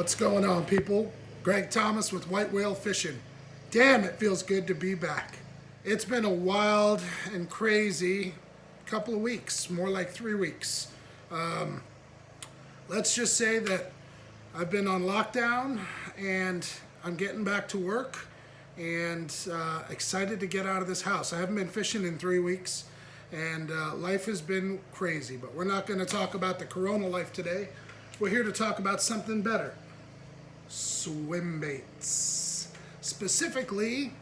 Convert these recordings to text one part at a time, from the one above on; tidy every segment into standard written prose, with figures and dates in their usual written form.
What's going on, people? Greg Thomas with White Whale Fishing. Damn, it feels good to be back. It's been a wild and crazy couple of weeks, more like 3 weeks. Let's just say that I've been on lockdown and I'm getting back to work and excited to get out of this house. I haven't been fishing in 3 weeks and life has been crazy, but we're not going to talk about the corona life today. We're here to talk about something better. Swim baits. Specifically,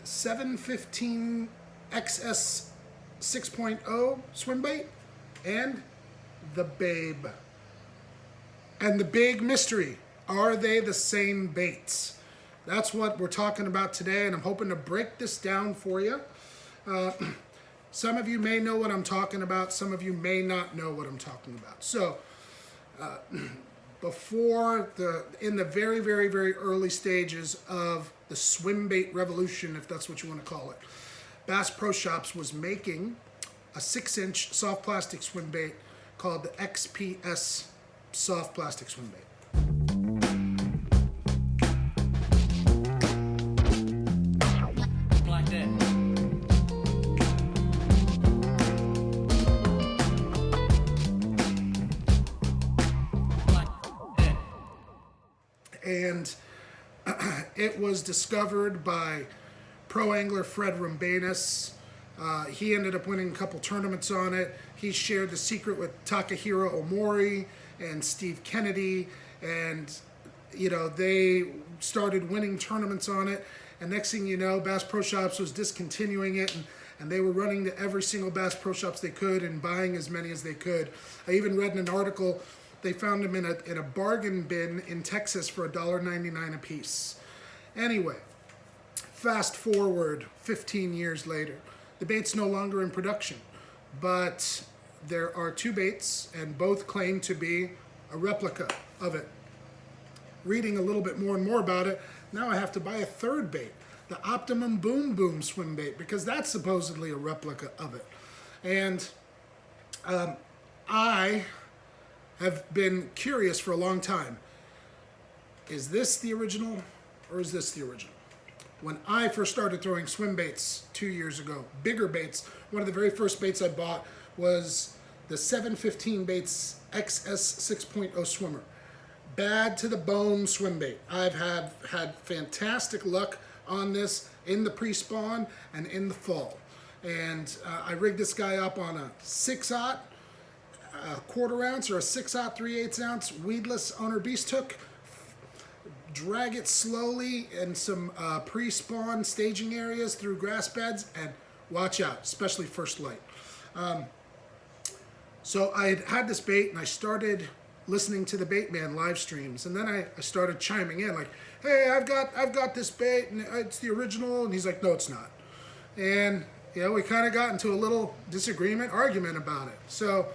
the 715 XS 6.0 swim bait and the Babe. And the big mystery, are they the same baits? That's what we're talking about today, and I'm hoping to break this down for you. Some of you may know what I'm talking about, some of you may not know what I'm talking about. So, in the very, very, very early stages of the swim bait revolution, if that's what you want to call it, Bass Pro Shops was making a 6-inch soft plastic swim bait called the XPS soft plastic swim bait. Like that. And it was discovered by pro angler Fred Roumbanis. He ended up winning a couple tournaments on it. He shared the secret with Takahiro Omorhi and Steve Kennedy, and they started winning tournaments on it. And next thing you know, Bass Pro Shops was discontinuing it, and they were running to every single Bass Pro Shops they could and buying as many as they could. I even read in an article they found them in a bargain bin in Texas for $1.99 a piece. Anyway, fast forward 15 years later. The bait's no longer in production, but there are 2 baits, and both claim to be a replica of it. Reading a little bit more and more about it, now I have to buy a 3rd bait, the Optimum Boom Boom swim bait, because that's supposedly a replica of it. And I have been curious for a long time. Is this the original or is this the original? When I first started throwing swim baits 2 years ago, bigger baits, one of the very first baits I bought was the 7Fifteenbaits XS 6.0 swimmer. Bad to the bone swim bait. I've had fantastic luck on this in the pre-spawn and in the fall. And I rigged this guy up on a 6/0, a 1/4 ounce or a 6/0 3/8 ounce weedless owner beast hook. Drag it slowly in some pre-spawn staging areas through grass beds, and watch out, especially first light. So I had this bait, and I started listening to the Bait Man live streams, and then I started chiming in like, "Hey, I've got this bait, and it's the original," and he's like, "No, it's not." And we kind of got into a little argument about it. So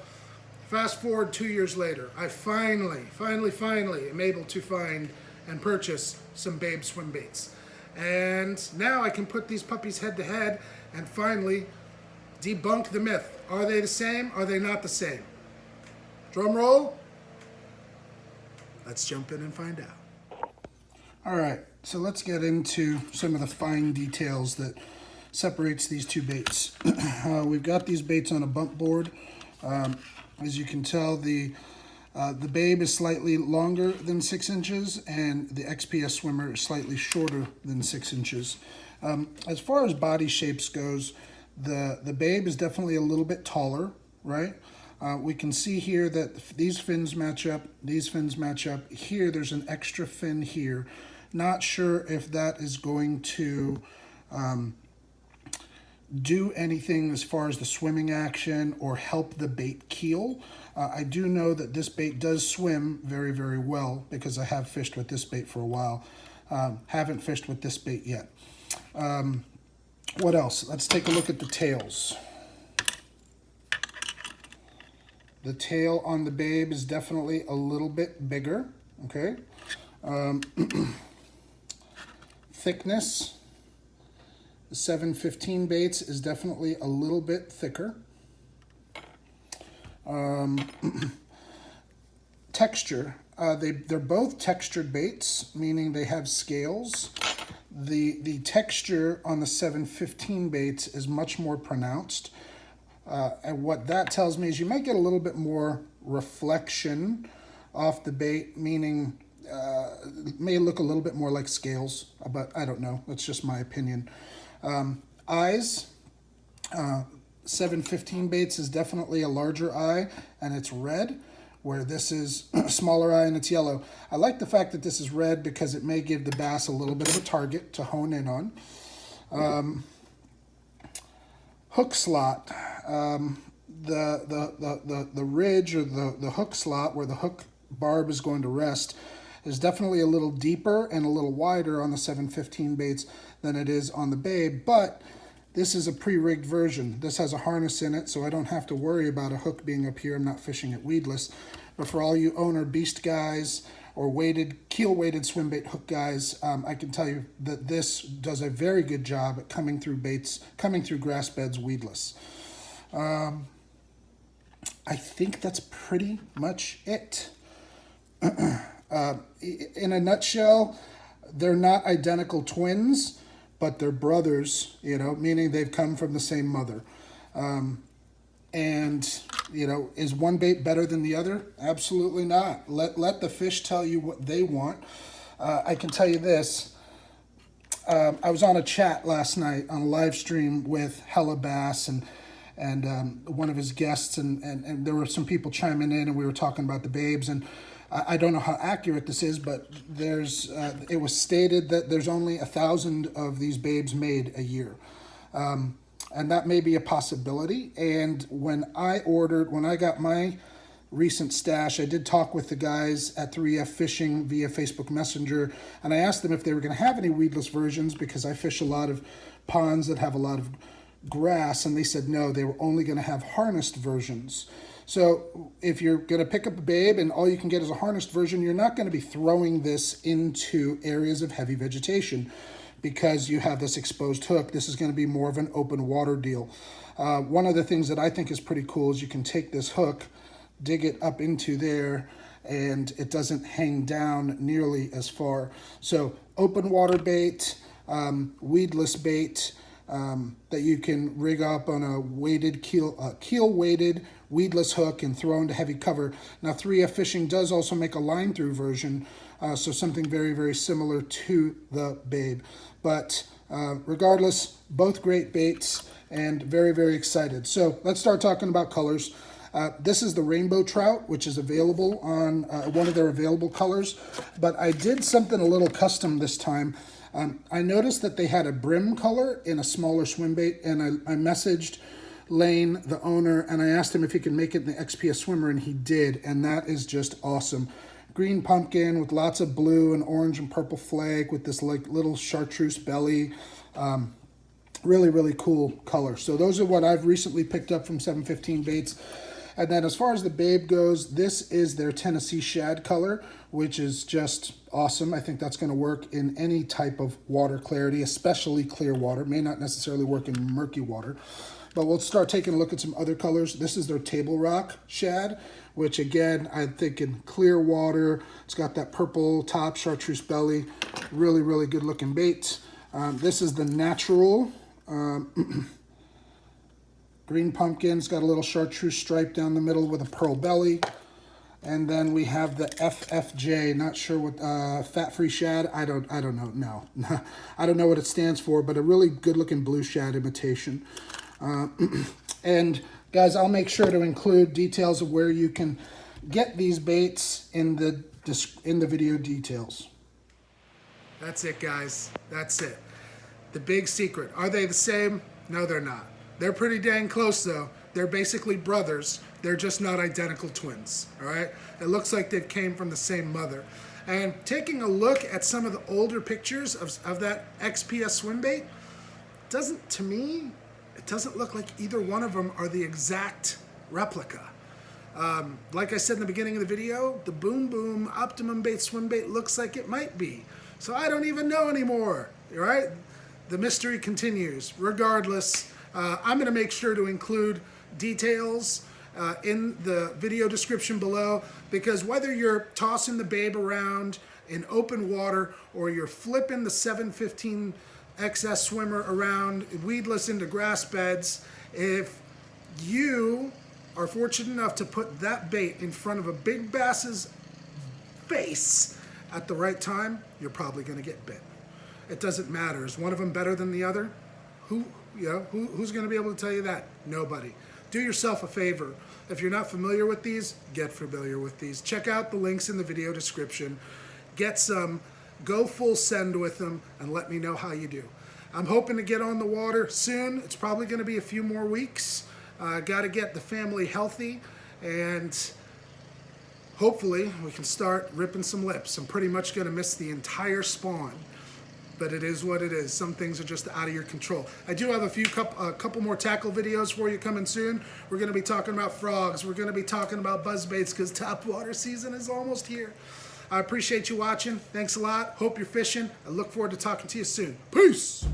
fast forward 2 years later, I finally am able to find and purchase some Babe swim baits. And now I can put these puppies head to head and finally debunk the myth. Are they the same? Are they not the same? Drum roll. Let's jump in and find out. All right, so let's get into some of the fine details that separates these 2 baits. We've got these baits on a bump board. As you can tell, the Babe is slightly longer than 6 inches, and the XPS swimmer is slightly shorter than 6 inches. As far as body shapes goes, the Babe is definitely a little bit taller, right? We can see here that these fins match up, these fins match up. Here, there's an extra fin here. Not sure if that is going to do anything as far as the swimming action or help the bait keel. I do know that this bait does swim very, very well because I have fished with this bait for a while. Haven't fished with this bait yet. What else? Let's take a look at the tails. The tail on the Babe is definitely a little bit bigger, okay? Thickness. The 715baits is definitely a little bit thicker. Texture. They're both textured baits, meaning they have scales. The texture on the 715 baits is much more pronounced. And what that tells me is you might get a little bit more reflection off the bait, meaning it may look a little bit more like scales, but I don't know. That's just my opinion. Eyes, 715 baits is definitely a larger eye, and it's red, where this is a smaller eye and it's yellow. I like the fact that this is red because it may give the bass a little bit of a target to hone in on. Hook slot, the ridge or the hook slot where the hook barb is going to rest is definitely a little deeper and a little wider on the 715 baits than it is on the Babe, but this is a pre-rigged version. This has a harness in it, so I don't have to worry about a hook being up here. I'm not fishing it weedless. But for all you owner beast guys or keel-weighted swim bait hook guys, I can tell you that this does a very good job at coming through grass beds weedless. I think that's pretty much it. In a nutshell, they're not identical twins, but they're brothers, you know, meaning they've come from the same mother. And, you know, is one bait better than the other? Absolutely not. Let the fish tell you what they want. I can tell you this. I was on a chat last night on a live stream with Hella Bass and one of his guests, and there were some people chiming in, and we were talking about the babes, and I don't know how accurate this is, but it was stated that there's only 1,000 of these babes made a year. And that may be a possibility. And when I got my recent stash, I did talk with the guys at 3Fishing via Facebook Messenger, and I asked them if they were going to have any weedless versions, because I fish a lot of ponds that have a lot of grass, and they said no, they were only going to have harnessed versions. So if you're going to pick up a Babe and all you can get is a harnessed version, you're not going to be throwing this into areas of heavy vegetation because you have this exposed hook. This is going to be more of an open water deal. One of the things that I think is pretty cool is you can take this hook, dig it up into there, and it doesn't hang down nearly as far. So open water bait, weedless bait, that you can rig up on a weighted keel-weighted weedless hook and throw into heavy cover. Now 3Fishing does also make a line through version, so something very, very similar to the Babe. But regardless, both great baits and very, very excited. So let's start talking about colors. This is the rainbow trout, which is available on one of their available colors, but I did something a little custom this time. I noticed that they had a brim color in a smaller swim bait, and I messaged Lane, the owner, and I asked him if he could make it in the XPS swimmer, and he did, and that is just awesome. Green pumpkin with lots of blue and orange and purple flake with this like little chartreuse belly. Really, really cool color. So those are what I've recently picked up from 7Fifteenbaits. And then as far as the Babe goes, this is their Tennessee Shad color, which is just awesome. I think that's going to work in any type of water clarity, especially clear water. It may not necessarily work in murky water. But we'll start taking a look at some other colors. This is their Table Rock Shad, which again, I think in clear water, it's got that purple top, chartreuse belly. Really, really good looking bait. This is the Natural green pumpkin. It's got a little chartreuse stripe down the middle with a pearl belly. And then we have the FFJ, not sure what, fat-free shad. I don't know, no. I don't know what it stands for, but a really good-looking blue shad imitation. And guys, I'll make sure to include details of where you can get these baits in the video details. That's it, guys. That's it. The big secret. Are they the same? No, they're not. They're pretty dang close, though. They're basically brothers. They're just not identical twins, all right? It looks like they came from the same mother. And taking a look at some of the older pictures of that XPS swim bait, to me, it doesn't look like either one of them are the exact replica. Like I said in the beginning of the video, the Boom Boom Optimum Bait swim bait looks like it might be. So I don't even know anymore, all right? The mystery continues. Regardless, I'm going to make sure to include details in the video description below, because whether you're tossing the babe around in open water or you're flipping the 715 XS swimmer around weedless into grass beds, if you are fortunate enough to put that bait in front of a big bass's face at the right time, you're probably going to get bit. It doesn't matter. Is one of them better than the other? Who's going to be able to tell you that? Nobody. Do yourself a favor. If you're not familiar with these, get familiar with these. Check out the links in the video description. Get some, go full send with them, and let me know how you do. I'm hoping to get on the water soon. It's probably going to be a few more weeks. Got to get the family healthy, and hopefully we can start ripping some lips. I'm pretty much going to miss the entire spawn, but it is what it is. Some things are just out of your control. I do have a couple more tackle videos for you coming soon. We're going to be talking about frogs. We're going to be talking about buzzbaits because topwater season is almost here. I appreciate you watching. Thanks a lot. Hope you're fishing. I look forward to talking to you soon. Peace!